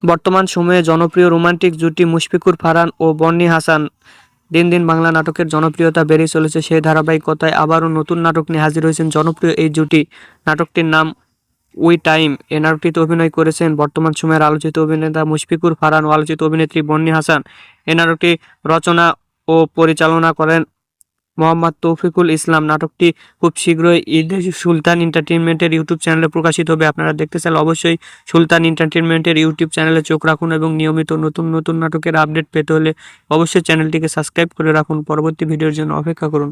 বর্তমান সময়ে জনপ্রিয় রোমান্টিক জুটি মুশফিকুর ফারহান ও বন্নি হাসান। দিন দিন বাংলা নাটকের জনপ্রিয়তা বেড়েই চলেছে, সেই ধারাবাহিকতায় আবারও নতুন নাটক নিয়ে হাজির হয়েছেন জনপ্রিয় এই জুটি। নাটকটির নাম উই টাইম। এ নাটকটিতে অভিনয় করেছেন বর্তমান সময়ের আলোচিত অভিনেতা মুশফিকুর ফারহান ও আলোচিত অভিনেত্রী বন্নি হাসান। এই নাটকটি রচনা ও পরিচালনা করেন মোহাম্মদ তৌফিকুল ইসলাম। নাটকটি খুব শীঘ্রই ঈদে সুলতান এন্টারটেইনমেন্টের ইউটিউব চ্যানেলে প্রকাশিত হবে। আপনারা দেখতে চাইলে অবশ্যই সুলতান এন্টারটেইনমেন্টের ইউটিউব চ্যানেলে চোখ রাখুন এবং নিয়মিত নতুন নতুন নাটকের আপডেট পেতে হলে অবশ্যই চ্যানেলটিকে সাবস্ক্রাইব করে রাখুন। পরবর্তী ভিডিওর জন্য অপেক্ষা করুন।